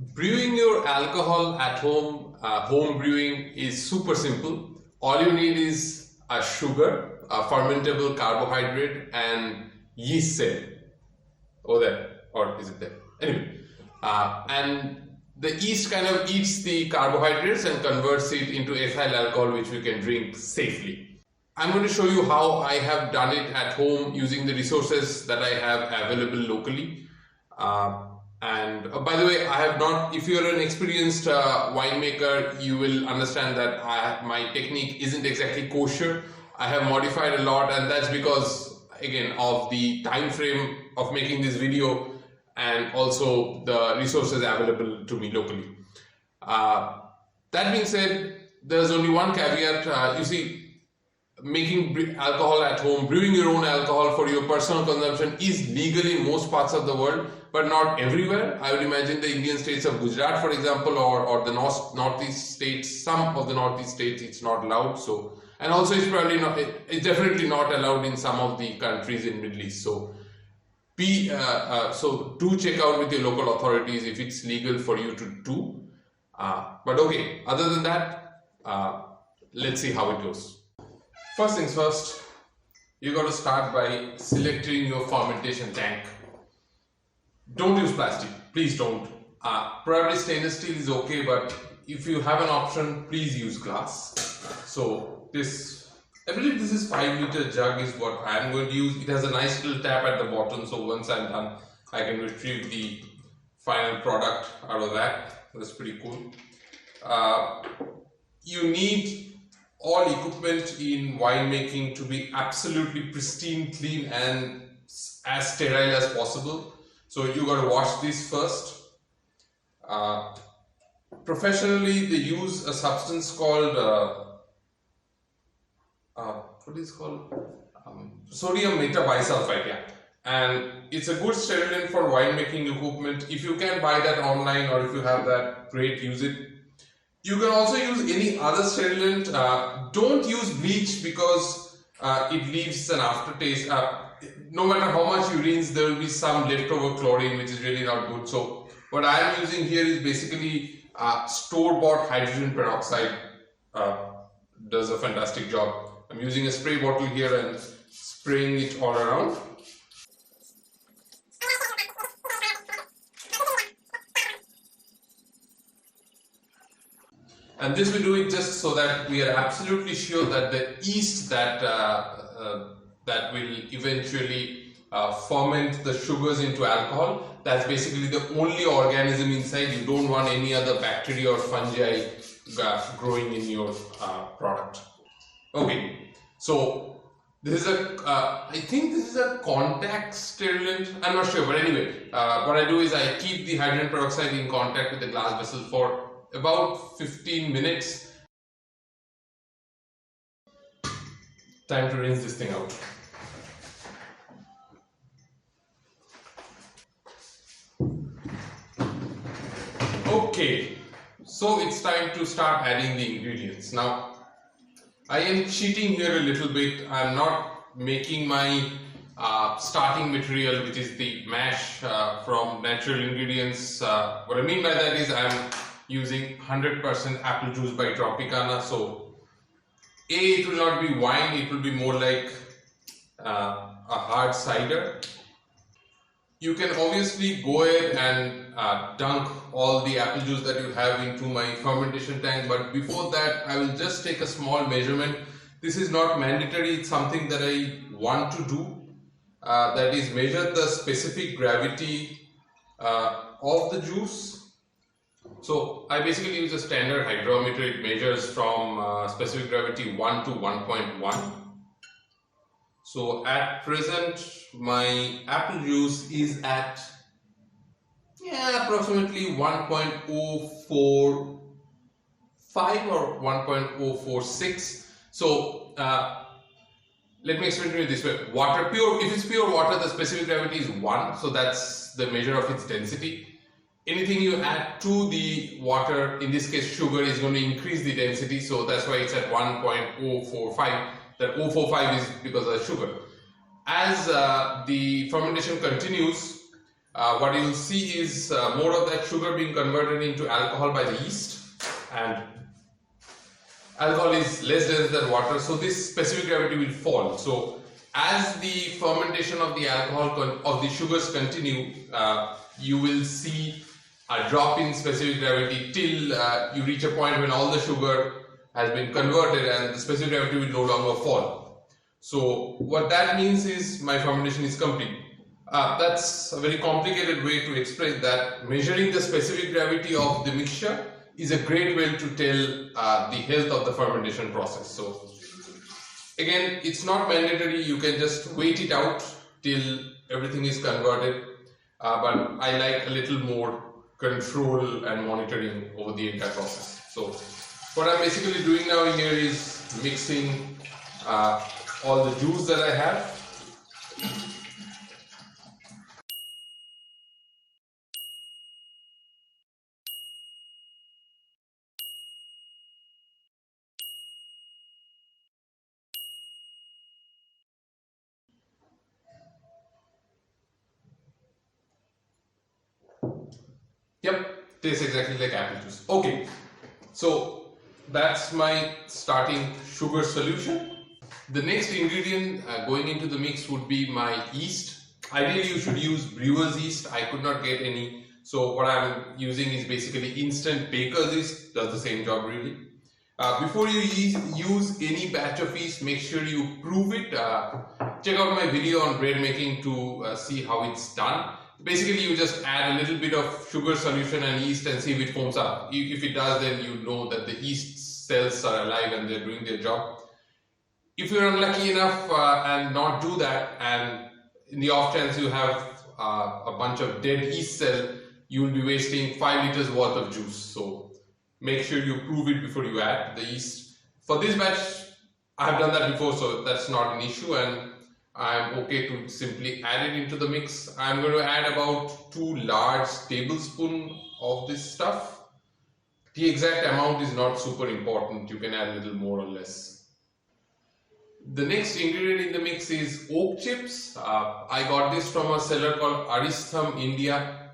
Brewing your alcohol at home, home brewing is super simple. All you need is a sugar, a fermentable carbohydrate, and yeast cell. Over there, or is it there? Anyway, and the yeast kind of eats the carbohydrates and converts it into ethyl alcohol, which we can drink safely. I'm going to show you how I have done it at home using the resources that I have available locally. By the way, I have not, if you're an experienced winemaker, you will understand that my technique isn't exactly kosher. I have modified a lot, and that's because, again, of the time frame of making this video and also the resources available to me locally. That being said, there's only one caveat. You see, making alcohol at home, brewing your own alcohol for your personal consumption is legal in most parts of the world, but not everywhere. I would imagine the Indian states of Gujarat, for example, or the northeast states, some of the northeast states, it's not allowed. So, and also it's probably not, it's definitely not allowed in some of the countries in Middle East. So, so do check out with your local authorities if it's legal for you to do. But okay, other than that, let's see how it goes. First things first, you got to start by selecting your fermentation tank. Don't use plastic, please don't. Probably stainless steel is okay, but if you have an option, please use glass. So this, I believe this is 5-liter jug is what I am going to use. It has a nice little tap at the bottom, so once I'm done, I can retrieve the final product out of that. That's pretty cool. You need all equipment in winemaking to be absolutely pristine, clean, and as sterile as possible. So you got to wash this first. Professionally, they use a substance called what is it called? Sodium metabisulfite, yeah. And it's a good sterilant for winemaking equipment. If you can buy that online, or if you have that, great, use it. You can also use any other sterilant. Don't use bleach because it leaves an aftertaste. No matter how much you rinse, there will be some leftover chlorine, which is really not good. So what I am using here is basically store-bought hydrogen peroxide. Does a fantastic job. I'm using a spray bottle here and spraying it all around. And this we do it just so that we are absolutely sure that the yeast that that will eventually ferment the sugars into alcohol, that's basically the only organism inside. You don't want any other bacteria or fungi growing in your product. Okay, so this is I think this is a contact sterilant. I'm not sure, but anyway, what I do is I keep the hydrogen peroxide in contact with the glass vessel for about 15 minutes. Time to rinse this thing out. Okay, so it's time to start adding the ingredients. Now, I am cheating here a little bit. I'm not making my starting material, which is the mash from natural ingredients. What I mean by that is I'm using 100% apple juice by Tropicana. So it will not be wine, it will be more like a hard cider. You can obviously go ahead and dunk all the apple juice that you have into my fermentation tank, but before that I will just take a small measurement. This is not mandatory, it's something that I want to do. That is, measure the specific gravity of the juice. So I basically use a standard hydrometer. It measures from specific gravity 1 to 1.1. So at present my apple juice is at approximately 1.045 or 1.046. So let me explain to you this way. Water, if it's pure water, the specific gravity is 1, so that's the measure of its density. Anything you add to the water, in this case sugar, is going to increase the density, so that's why it's at 1.045. That 0.45 is because of the sugar. As the fermentation continues, what you'll see is more of that sugar being converted into alcohol by the yeast, and alcohol is less dense than water, so this specific gravity will fall. So as the fermentation of the alcohol of the sugars continue, you will see a drop in specific gravity till you reach a point when all the sugar has been converted and the specific gravity will no longer fall. So what that means is my fermentation is complete. That's a very complicated way to explain that. Measuring the specific gravity of the mixture is a great way to tell the health of the fermentation process. So again, it's not mandatory, you can just wait it out till everything is converted, but I like a little more control and monitoring over the entire process. So what I'm basically doing now here is mixing all the juice that I have. Yep, tastes exactly like apple juice. Okay, so that's my starting sugar solution. The next ingredient going into the mix would be my yeast. Ideally, you should use brewer's yeast. I could not get any, so what I'm using is basically instant baker's yeast. Does the same job really. Before you use any batch of yeast, make sure you prove it. Check out my video on bread making to see how it's done. Basically, you just add a little bit of sugar solution and yeast and see if it foams up. If it does, then you know that the yeast cells are alive and they're doing their job. If you're unlucky enough and not do that, and in the off chance you have a bunch of dead yeast cell, you will be wasting 5 liters worth of juice. So make sure you prove it before you add the yeast. For this batch, I have done that before, so that's not an issue, and I'm okay to simply add it into the mix. I'm going to add about 2 large tablespoons of this stuff. The exact amount is not super important. You can add a little more or less. The next ingredient in the mix is oak chips. I got this from a seller called Aristham India.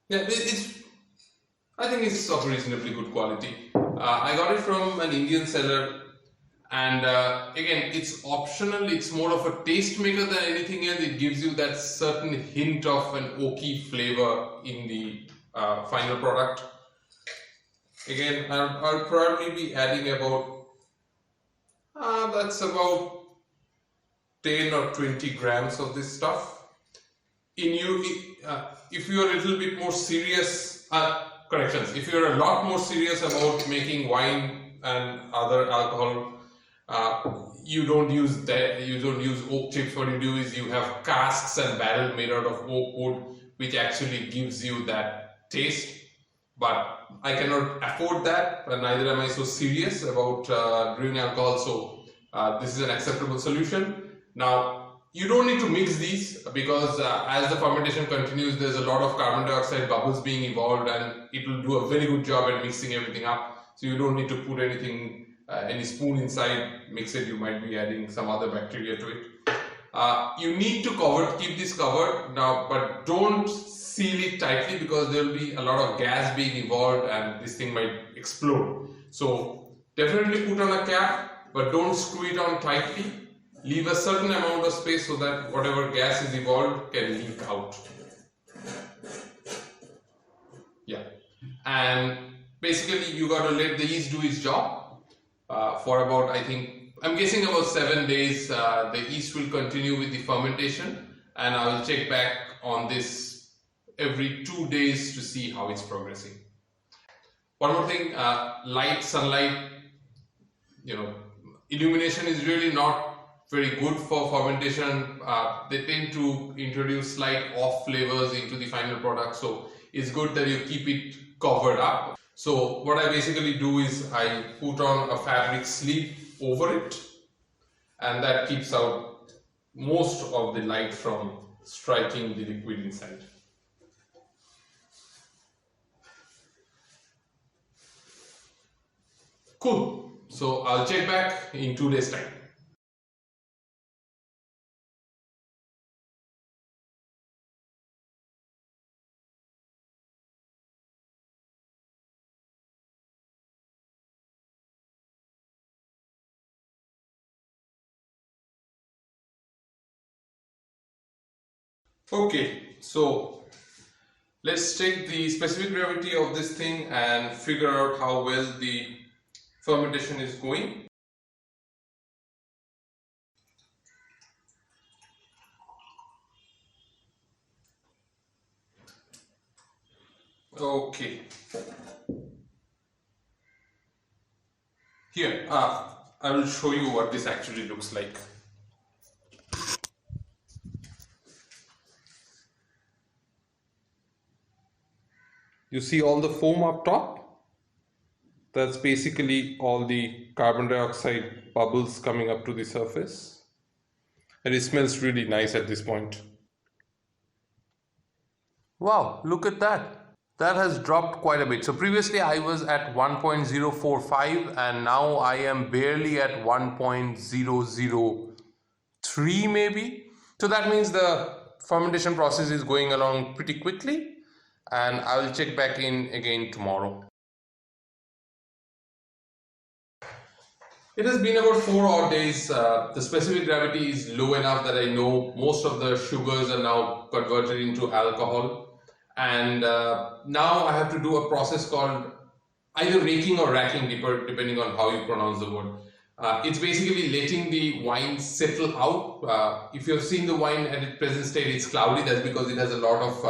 Yeah, I think it's of reasonably good quality. I got it from an Indian seller. And again, it's optional, it's more of a taste maker than anything else. It gives you that certain hint of an oaky flavor in the final product. Again, I'll probably be adding about, that's about 10 or 20 grams of this stuff. If you're a little bit more serious, corrections, if you're a lot more serious about making wine and other alcohol, you don't use that. You don't use oak chips. What you do is you have casks and barrels made out of oak wood, which actually gives you that taste. But I cannot afford that, and neither am I so serious about brewing alcohol. So this is an acceptable solution. Now you don't need to mix these because as the fermentation continues, there's a lot of carbon dioxide bubbles being evolved, and it will do a very good job at mixing everything up. So you don't need to put anything. Any spoon inside, mix it, you might be adding some other bacteria to it. You need to keep this covered now, but don't seal it tightly because there will be a lot of gas being evolved and this thing might explode. So definitely put on a cap, but don't screw it on tightly. Leave a certain amount of space so that whatever gas is evolved can leak out. Yeah, and basically you got to let the yeast do its job. For about, I'm guessing about 7 days, the yeast will continue with the fermentation, and I will check back on this every 2 days to see how it's progressing. One more thing, sunlight, illumination is really not very good for fermentation. They tend to introduce slight off flavors into the final product, so it's good that you keep it covered up. So what I basically do is I put on a fabric sleeve over it, and that keeps out most of the light from striking the liquid inside. Cool. So I'll check back in 2 days' time. Okay, so let's check the specific gravity of this thing and figure out how well the fermentation is going. Okay, here, I will show you what this actually looks like. You see all the foam up top? That's basically all the carbon dioxide bubbles coming up to the surface. And it smells really nice at this point. Wow, look at that. That has dropped quite a bit. So previously I was at 1.045 and now I am barely at 1.003 maybe. So that means the fermentation process is going along pretty quickly, and I will check back in again tomorrow. It has been about 4 odd days. The specific gravity is low enough that I know most of the sugars are now converted into alcohol. And now I have to do a process called either raking or racking, depending on how you pronounce the word. It's basically letting the wine settle out. If you've seen the wine at its present state, it's cloudy. That's because it has a lot of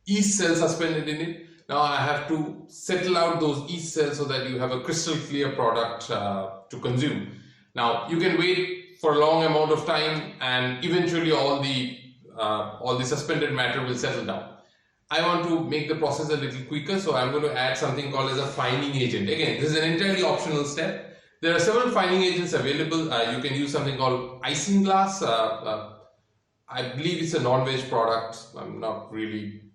yeast cells suspended in it. Now I have to settle out those yeast cells so that you have a crystal clear product to consume. Now you can wait for a long amount of time, and eventually all the suspended matter will settle down. I want to make the process a little quicker, so I'm going to add something called as a fining agent. Again, this is an entirely optional step. There are several fining agents available. You can use something called isinglass. I believe it's a non-veg product. I'm not really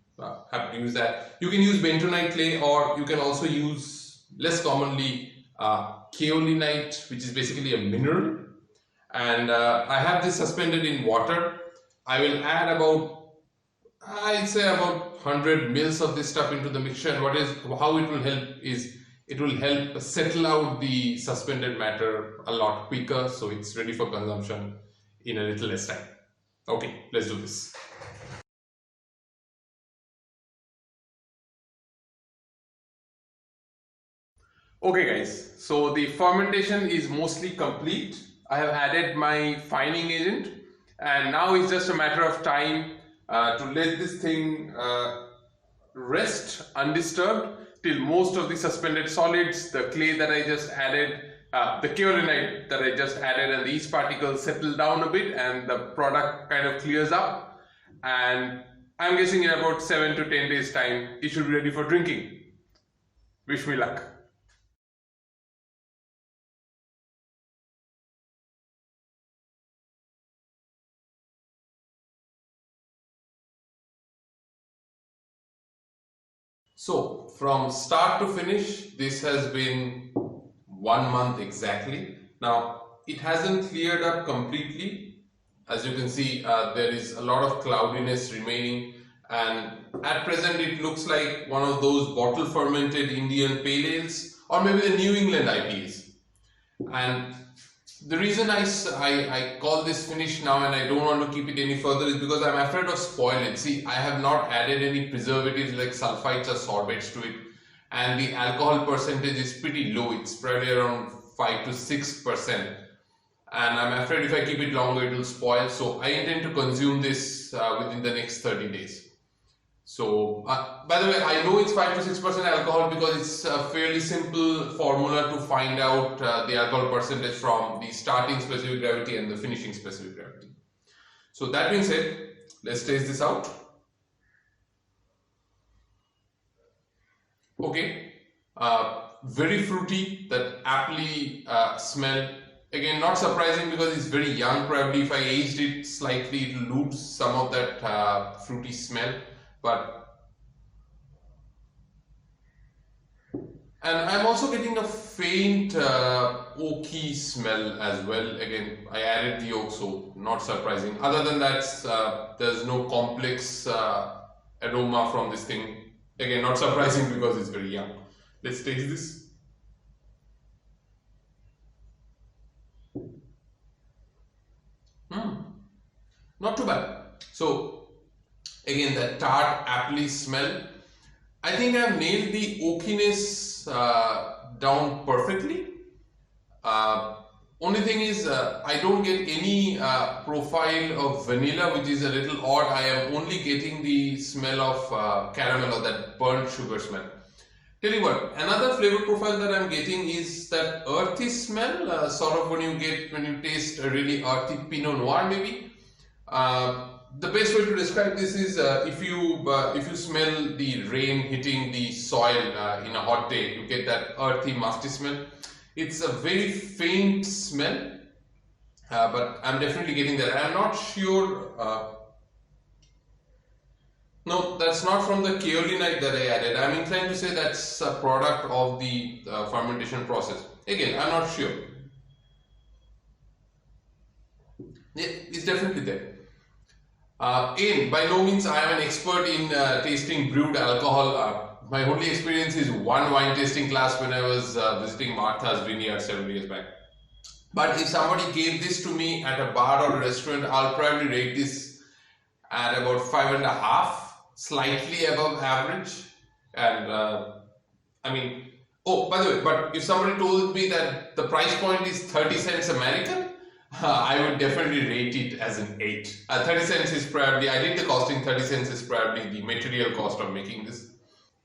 happy to use that. You can use bentonite clay, or you can also use, less commonly, kaolinite, which is basically a mineral. And I have this suspended in water. I will add I'd say about 100 mils of this stuff into the mixture, and how it will help is it will help settle out the suspended matter a lot quicker, so it's ready for consumption in a little less time. Okay, let's do this. Okay guys, so the fermentation is mostly complete. I have added my fining agent, and now it's just a matter of time to let this thing rest undisturbed till most of the suspended solids, the clay that I just added, the kaolinite that I just added, and these particles settle down a bit and the product kind of clears up. And I'm guessing in about 7 to 10 days time it should be ready for drinking. Wish me luck. So from start to finish, this has been 1 month exactly. Now it hasn't cleared up completely. As you can see, there is a lot of cloudiness remaining, and at present it looks like one of those bottle fermented Indian pale ales, or maybe the New England IPAs. And the reason I call this finished now and I don't want to keep it any further is because I'm afraid of spoiling. See, I have not added any preservatives like sulfites or sorbates to it, and the alcohol percentage is pretty low. It's probably around 5 to 6%, and I'm afraid if I keep it longer it will spoil. So I intend to consume this within the next 30 days. So, by the way, I know it's 5 to 6% alcohol because it's a fairly simple formula to find out the alcohol percentage from the starting specific gravity and the finishing specific gravity. So that being said, let's taste this out. Okay, very fruity, that aptly smell. Again, not surprising because it's very young. Probably if I aged it slightly, it will lose some of that fruity smell. And I'm also getting a faint oaky smell as well. Again, I added the oak, so not surprising. Other than that, there's no complex aroma from this thing. Again, not surprising because it's very young. Let's taste this. Not too bad. So Again, that tart apple smell. I think I've nailed the oakiness down perfectly. Only thing is, I don't get any profile of vanilla, which is a little odd. I am only getting the smell of caramel, or that burnt sugar smell. Tell you what, another flavor profile that I'm getting is that earthy smell, sort of when you taste a really earthy Pinot Noir maybe. The best way to describe this is if you smell the rain hitting the soil in a hot day, you get that earthy, musty smell. It's a very faint smell, but I'm definitely getting that. I'm not sure. No, that's not from the kaolinite that I added. I'm inclined to say that's a product of the fermentation process. Again, I'm not sure. Yeah, it's definitely there. By no means I am an expert in tasting brewed alcohol. My only experience is one wine tasting class when I was visiting Martha's vineyard several years back. But if somebody gave this to me at a bar or a restaurant, I'll probably rate this at about 5.5, slightly above average. And I mean, oh, by the way, but if somebody told me that the price point is 30 cents American, I would definitely rate it as an 8. 30 cents is probably, I did the costing, 30 cents is probably the material cost of making this.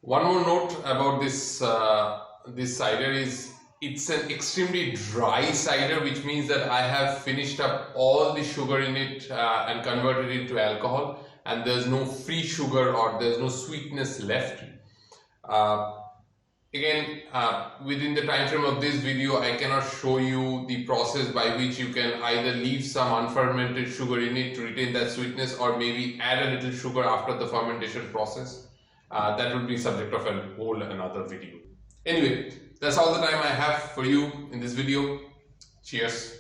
One more note about this this cider is it's an extremely dry cider, which means that I have finished up all the sugar in it and converted it to alcohol, and there's no free sugar or there's no sweetness left. Again, within the time frame of this video, I cannot show you the process by which you can either leave some unfermented sugar in it to retain that sweetness, or maybe add a little sugar after the fermentation process. That will be subject of a whole another video. Anyway, that's all the time I have for you in this video. Cheers.